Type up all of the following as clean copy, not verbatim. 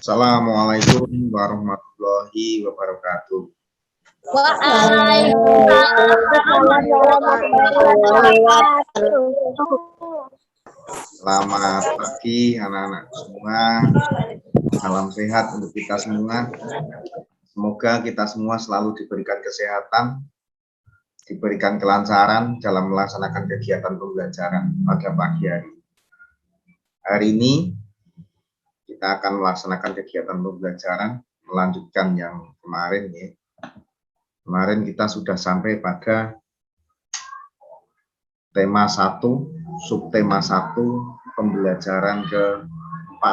Assalamualaikum warahmatullahi wabarakatuh. Waalaikumsalam warahmatullahi wabarakatuh. Selamat pagi anak-anak semua. Salam sehat untuk kita semua. Semoga kita semua selalu diberikan kesehatan, diberikan kelancaran dalam melaksanakan kegiatan pembelajaran pada pagi hari. Hari ini kita akan melaksanakan kegiatan pembelajaran, melanjutkan yang kemarin ya. Kemarin kita sudah sampai pada tema 1, subtema 1, pembelajaran ke-4.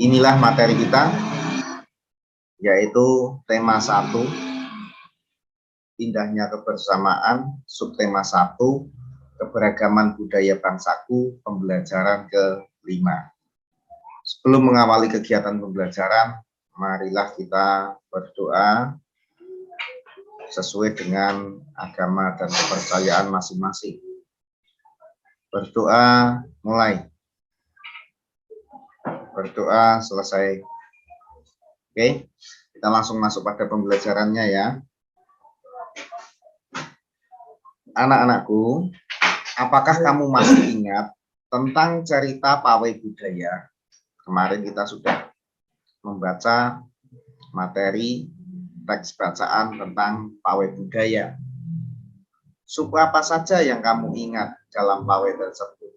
Inilah materi kita, yaitu tema 1, indahnya kebersamaan, subtema 1, keberagaman budaya bangsaku, pembelajaran ke-5. Sebelum mengawali kegiatan pembelajaran, marilah kita berdoa sesuai dengan agama dan kepercayaan masing-masing. Berdoa mulai. Berdoa selesai. Oke, kita langsung masuk pada pembelajarannya ya. Anak-anakku, apakah kamu masih ingat tentang cerita pawai budaya? Kemarin kita sudah membaca materi teks bacaan tentang pawai budaya. Suku apa saja yang kamu ingat dalam pawai tersebut?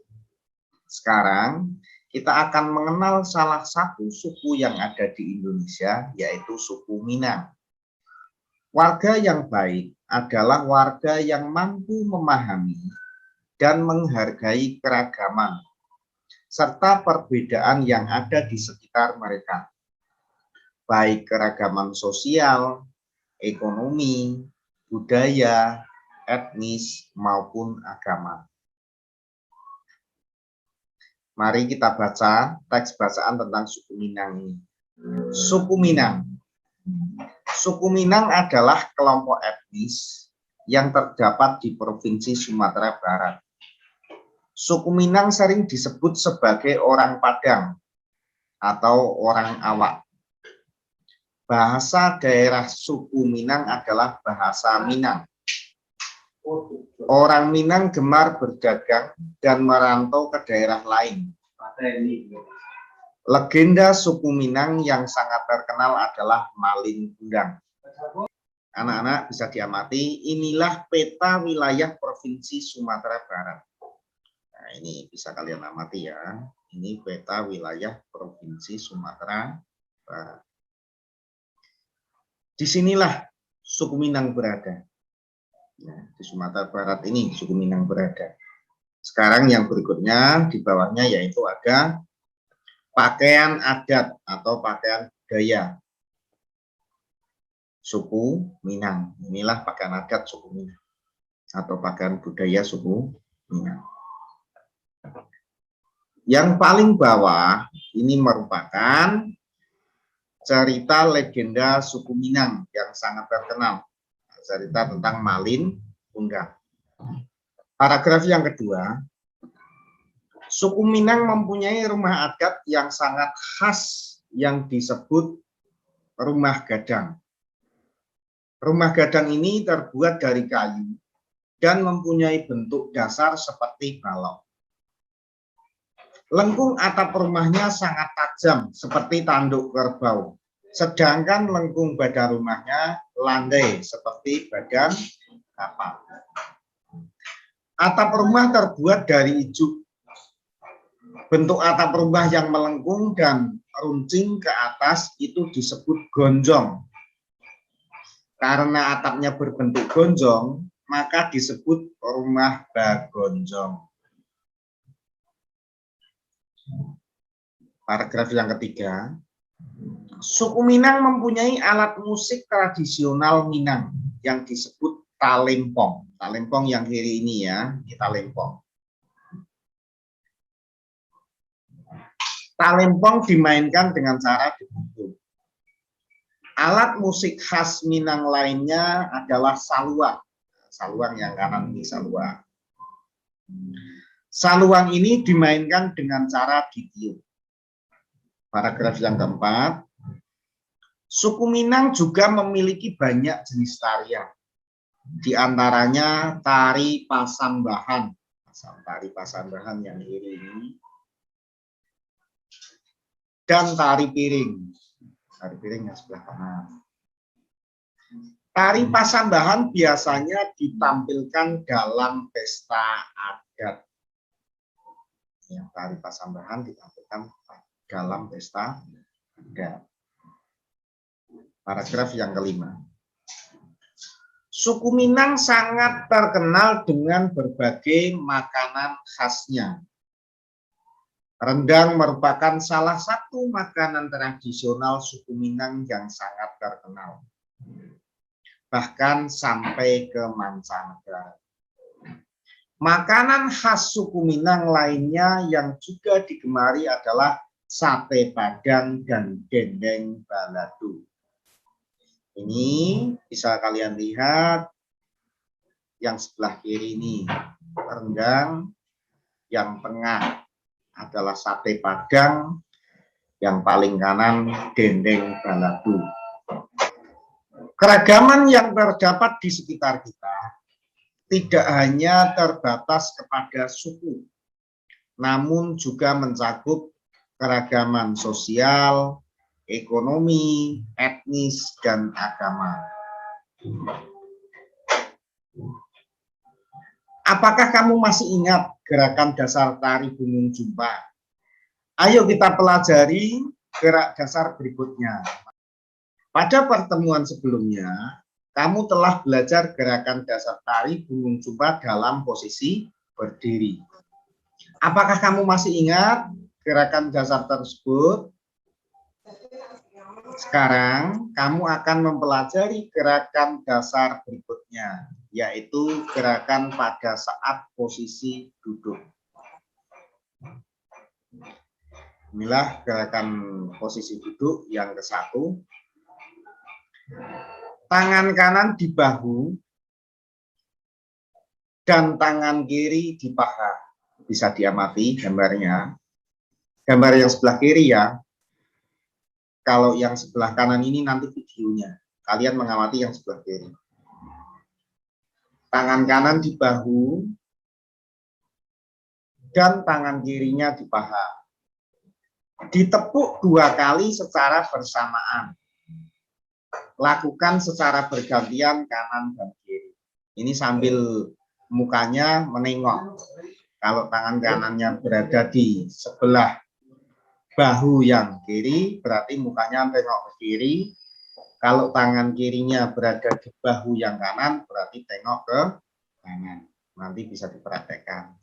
Sekarang kita akan mengenal salah satu suku yang ada di Indonesia, yaitu suku Minang. Warga yang baik adalah warga yang mampu memahami dan menghargai keragaman serta perbedaan yang ada di sekitar mereka, baik keragaman sosial, ekonomi, budaya, etnis, maupun agama. Mari kita baca teks bacaan tentang suku Minang ini. Suku Minang. Suku Minang adalah kelompok etnis yang terdapat di Provinsi Sumatera Barat. Suku Minang sering disebut sebagai orang Padang atau orang Awak. Bahasa daerah suku Minang adalah bahasa Minang. Orang Minang gemar berdagang dan merantau ke daerah lain. Legenda suku Minang yang sangat terkenal adalah Malin Kundang. Anak-anak bisa diamati, inilah peta wilayah Provinsi Sumatera Barat. Nah, ini bisa kalian amati ya. Ini peta wilayah Provinsi Sumatera Barat. Disinilah suku Minang berada. Nah, di Sumatera Barat ini suku Minang berada. Sekarang yang berikutnya di bawahnya yaitu ada pakaian adat atau pakaian budaya suku Minang. Inilah pakaian adat suku Minang atau pakaian budaya suku Minang. Yang paling bawah ini merupakan cerita legenda suku Minang yang sangat terkenal. Cerita tentang Malin Kundang. Paragraf yang kedua, suku Minang mempunyai rumah adat yang sangat khas yang disebut rumah gadang. Rumah gadang ini terbuat dari kayu dan mempunyai bentuk dasar seperti balok. Lengkung atap rumahnya sangat tajam seperti tanduk kerbau. Sedangkan lengkung badan rumahnya landai seperti badan kapal. Atap rumah terbuat dari ijuk. Bentuk atap rumah yang melengkung dan runcing ke atas itu disebut gonjong. Karena atapnya berbentuk gonjong, maka disebut rumah bagonjong. Paragraf yang ketiga. Suku Minang mempunyai alat musik tradisional Minang yang disebut talempong. Talempong yang kiri ini ya, ini talempong. Talempong dimainkan dengan cara dipukul. Alat musik khas Minang lainnya adalah saluang. Saluang yang kanan ini saluang. Saluang ini dimainkan dengan cara ditiup. Paragraf yang keempat, suku Minang juga memiliki banyak jenis tarian. Di antaranya tari Pasambahan. Tari Pasambahan yang kiri ini. Dan tari piring. Tari piring yang sebelah kanan. Tari Pasambahan biasanya ditampilkan dalam pesta adat. Yang tari Pasambahan ditampilkan dalam pesta adat. Paragraf yang kelima. Suku Minang sangat terkenal dengan berbagai makanan khasnya. Rendang merupakan salah satu makanan tradisional suku Minang yang sangat terkenal. Bahkan sampai ke mancanegara. Makanan khas suku Minang lainnya yang juga digemari adalah sate Padang dan dendeng balado. Ini bisa kalian lihat yang sebelah kiri ini rendang, yang tengah adalah sate Padang, yang paling kanan dendeng balado. Keragaman yang terdapat di sekitar kita tidak hanya terbatas kepada suku, namun juga mencakup keragaman sosial, ekonomi, etnis, dan agama. Apakah kamu masih ingat gerakan dasar tari Gunung Jumpa? Ayo kita pelajari gerak dasar berikutnya. Pada pertemuan sebelumnya, kamu telah belajar gerakan dasar tari Gunung Jumpa dalam posisi berdiri. Apakah kamu masih ingat gerakan dasar tersebut? Sekarang kamu akan mempelajari gerakan dasar berikutnya, yaitu gerakan pada saat posisi duduk. Inilah gerakan posisi duduk yang ke-1. Tangan kanan di bahu dan tangan kiri di paha. Bisa diamati gambarnya. Gambar yang sebelah kiri ya. Kalau yang sebelah kanan ini nanti videonya. Kalian mengamati yang sebelah kiri. Tangan kanan di bahu dan tangan kirinya di paha. Ditepuk 2 kali secara bersamaan. Lakukan secara bergantian kanan dan kiri. Ini sambil mukanya menengok. Kalau tangan kanannya berada di sebelah bahu yang kiri, berarti mukanya tengok ke kiri. Kalau tangan kirinya berada di bahu yang kanan, berarti tengok ke kanan. Nanti bisa diperhatikan.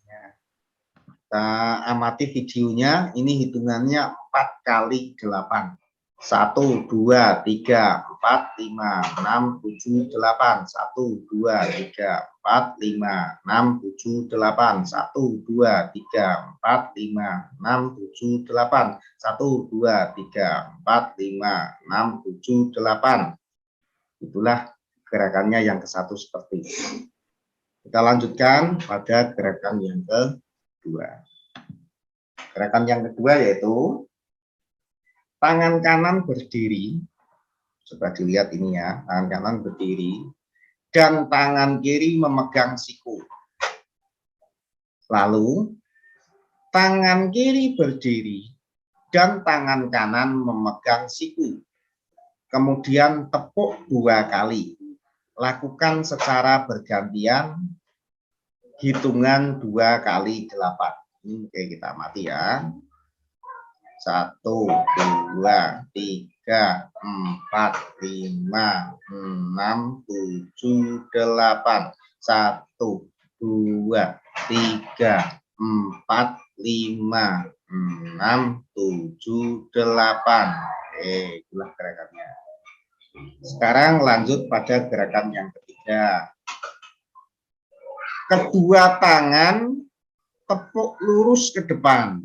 Kita amati videonya, ini hitungannya 4 kali 8. 1, 2, 3, 4, 5, 6, 7, 8. 1, 2, 3, 4, 5, 6, 7, 8. 1, 2, 3, 4, 5, 6, 7, 8. 1, 2, 3, 4, 5, 6, 7, 8. Itulah gerakannya yang ke-1 seperti itu. Kita lanjutkan pada gerakan yang kedua. Gerakan yang kedua yaitu tangan kanan berdiri, coba dilihat ini ya, tangan kanan berdiri, dan tangan kiri memegang siku. Lalu, tangan kiri berdiri, dan tangan kanan memegang siku. Kemudian tepuk 2 kali. Lakukan secara bergantian, hitungan 2 kali 8. Ini oke, kita amati ya. 1, 2, 3, 4, 5, 6, 7, 8. 1, 2, 3, 4, 5, 6, 7, 8. Oke, itulah gerakannya. Sekarang lanjut pada gerakan yang ketiga. Kedua tangan tepuk lurus ke depan.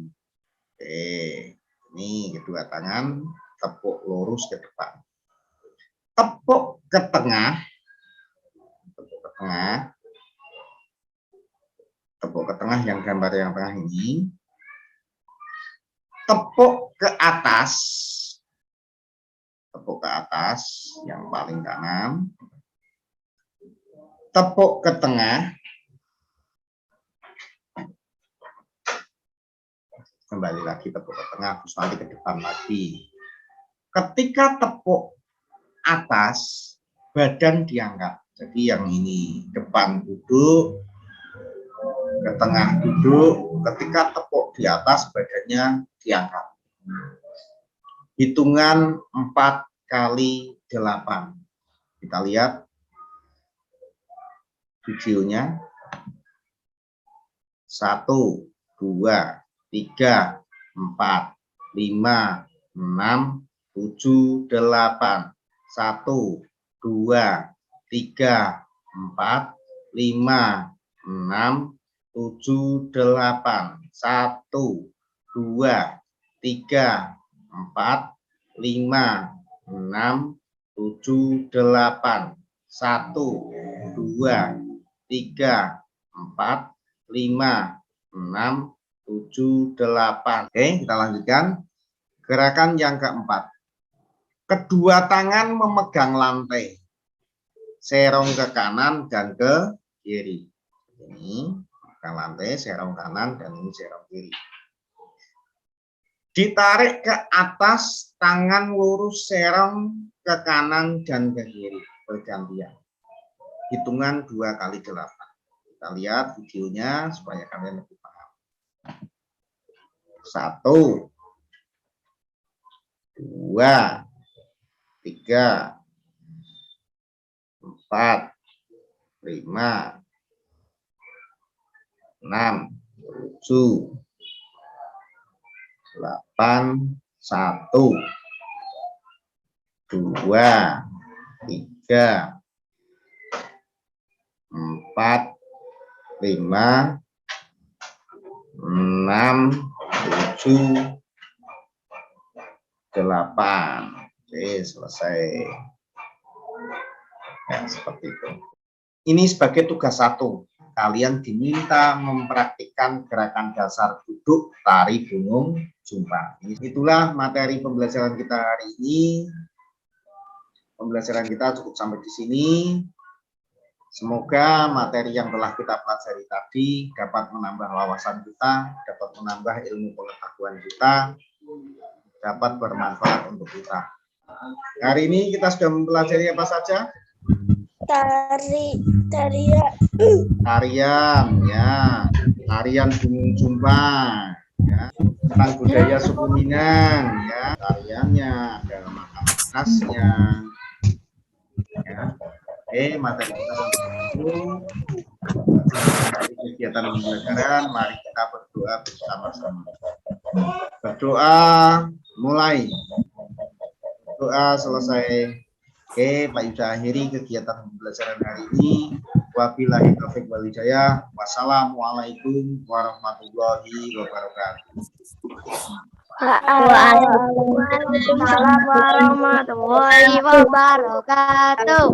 Oke. Ini kedua tangan tepuk lurus ke depan. Tepuk ke tengah. Tepuk ke tengah. Tepuk ke tengah yang gambar yang tengah ini. Tepuk ke atas, yang paling kanan, tepuk ke tengah, kembali lagi tepuk ke tengah, terus nanti ke depan lagi. Ketika tepuk atas, badan diangkat. Jadi yang ini depan duduk, ke tengah duduk, ketika tepuk di atas badannya diangkat. Hitungan 4 kali 8. Kita lihat videonya. 1, 2, 3, 4, 5, 6, 7, 8. 1, 2, 3, 4, 5, 6, 7, 8. 1, 2, 3, 4, 5, 6, 7, 8. 1, 2, 3, 4, 5, 6, 7, 8. Oke, kita lanjutkan. Gerakan yang keempat. Kedua tangan memegang lantai. Serong ke kanan dan ke kiri. Ini memegang lantai, serong kanan, dan ini serong kiri. Ditarik ke atas, tangan lurus serong ke kanan dan ke kiri. Bergantian. Hitungan 2 kali 8. Kita lihat videonya supaya kalian lebih paham. 1, 2, 3, 4, 5, 6, 7, 8, 1, 2, 3, 4, 5, 6, 7, 8. Oke, selesai. Ya, seperti itu. Ini sebagai tugas 1. Kalian diminta mempraktikkan gerakan dasar duduk tari gunung jumpang. Itulah materi pembelajaran kita hari ini. Pembelajaran kita cukup sampai di sini. Semoga materi yang telah kita pelajari tadi dapat menambah wawasan kita, dapat menambah ilmu pengetahuan kita, dapat bermanfaat untuk kita. Hari ini kita sudah mempelajari apa saja? Tarian, ya, tarian gunung jumpang, ya, tentang budaya suku Minang, ya, tariannya, ada makanan khasnya, ya. Oke, materi kita sampai itu. Kegiatan pembelajaran, mari kita berdoa bersama-sama. Berdoa mulai. Doa selesai. Oke, Pak Yuda akhiri kegiatan pembelajaran hari ini. Wabillahi taufiq wal hidayah. Wassalamualaikum warahmatullahi wabarakatuh. Waalaikumsalam warahmatullahi wabarakatuh.